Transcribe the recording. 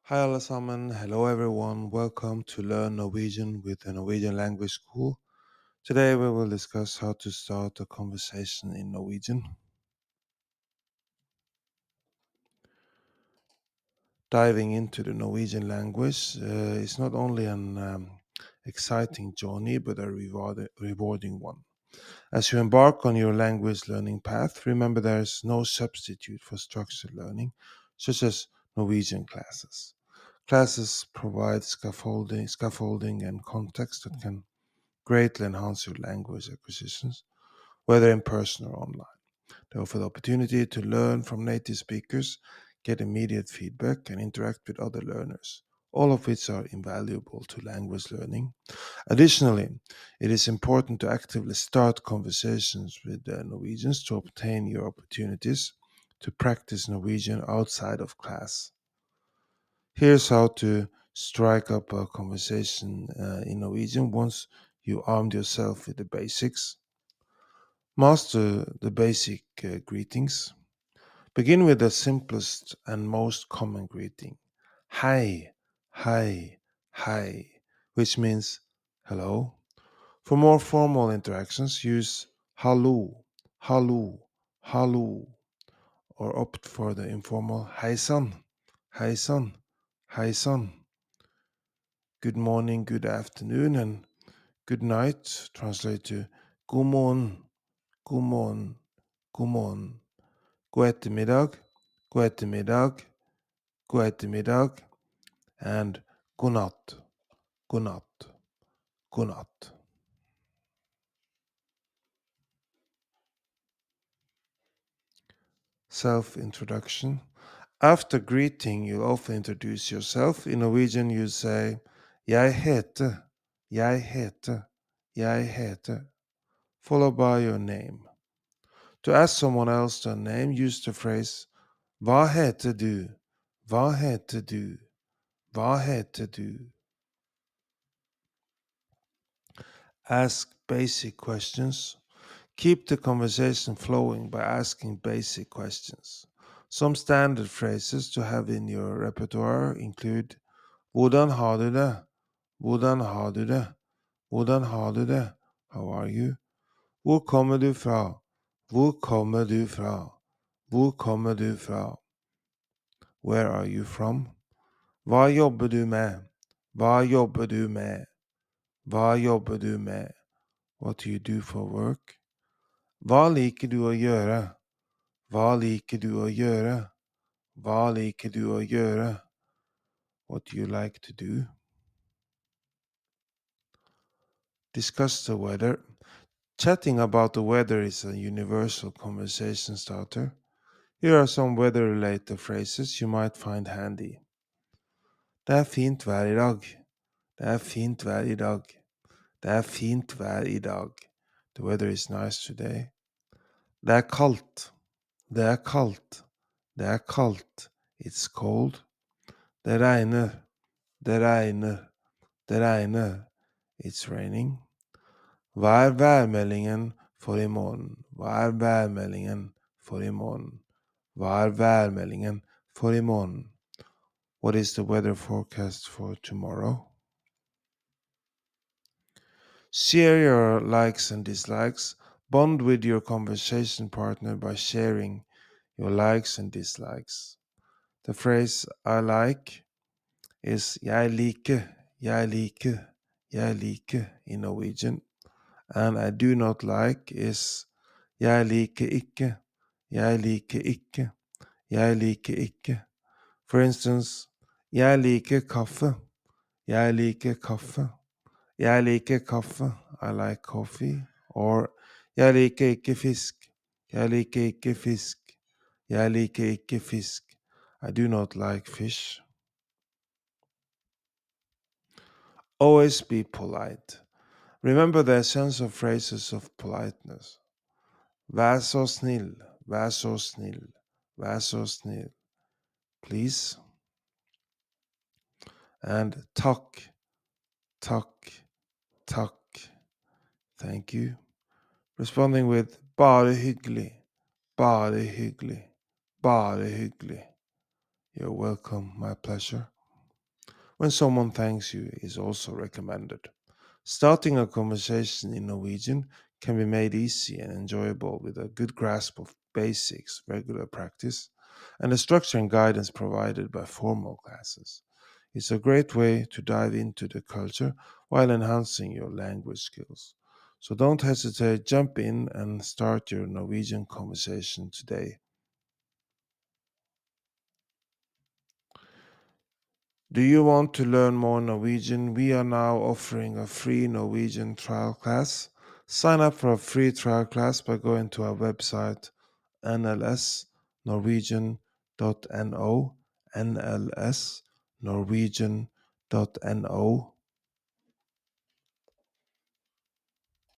Hi alle sammen, hello everyone, welcome to Learn Norwegian with the Norwegian Language School. Today we will discuss how to start a conversation in Norwegian. Diving into the Norwegian language is not only an exciting journey but a rewarding one. As you embark on your language learning path, remember there is no substitute for structured learning, such as Norwegian classes. Classes provide scaffolding and context that can greatly enhance your language acquisitions, whether in person or online. They offer the opportunity to learn from native speakers, get immediate feedback, and interact with other learners, all of which are invaluable to language learning. Additionally, it is important to actively start conversations with Norwegians to obtain your opportunities to practice Norwegian outside of class. Here's how to strike up a conversation in Norwegian once you armed yourself with the basics. Master the basic greetings. Begin with the simplest and most common greeting. Hei, hei, hei, which means hello. For more formal interactions, use hallo, hallo, hallo, or opt for the informal hei sann, hei sann, hei sann. Good morning, good afternoon, and good night translate to god morgen, god morgen, god morgen. God ettermiddag, god ettermiddag, god ettermiddag, and god natt, god natt, god natt. Self-introduction. After greeting, you'll often introduce yourself. In Norwegian, you say Jeg heter, jeg heter, jeg heter, followed by your name. To ask someone else their name, use the phrase Hva heter du? Hva heter du? Hva heter du? Ask basic questions. Keep the conversation flowing by asking basic questions. Some standard phrases to have in your repertoire include Hvordan har du det? Hvordan har du det? Hvordan har du det? How are you? Hvor kommer du fra? Hvor kommer du fra? Hvor kommer du fra? Where are you from? Hva jobber du med? Hva jobber du med? Hva jobber du med? What do you do for work? Hva liker du å gjøre? Hva liker du å gjøre? Hva liker du å gjøre? What do you like to do? Discuss the weather. Chatting about the weather is a universal conversation starter. Here are some weather-related phrases you might find handy. Det er fint vær i dag. Det er fint vær i dag. Det er fint vær i dag. The weather is nice today. Det er kaldt. Det er kaldt. Det er kaldt. It's cold. Det regner. Det regner. Det regner. It's raining. Hva er værmeldingen for i morgen? Hva er værmeldingen for i morgen? Hva er værmeldingen for i morgen? What is the weather forecast for tomorrow? Share your likes and dislikes. Bond with your conversation partner by sharing your likes and dislikes. The phrase I like is jeg liker, jeg liker, jeg liker in Norwegian. And I do not like is jeg liker ikke, jeg liker ikke, jeg liker ikke. For instance, jeg liker kaffe, jeg liker kaffe, jeg liker kaffe, I like coffee. Or jeg liker ikke fisk, jeg liker ikke fisk, jeg liker ikke fisk, I do not like fish. Always be polite. Remember the essence of phrases of politeness. Vær så snill, vær så snill, vær så snill. Please. And takk, takk, takk. Thank you. Responding with bare hyggelig, bare hyggelig, bare hyggelig. You're welcome, my pleasure. when someone thanks you is also recommended. Starting a conversation in Norwegian can be made easy and enjoyable with a good grasp of basics, regular practice, and the structure and guidance provided by formal classes. It's a great way to dive into the culture while enhancing your language skills. So don't hesitate, jump in and start your Norwegian conversation today. Do you want to learn more Norwegian? We are now offering a free Norwegian trial class. Sign up for a free trial class by going to our website nlsnorwegian.no, nlsnorwegian.no,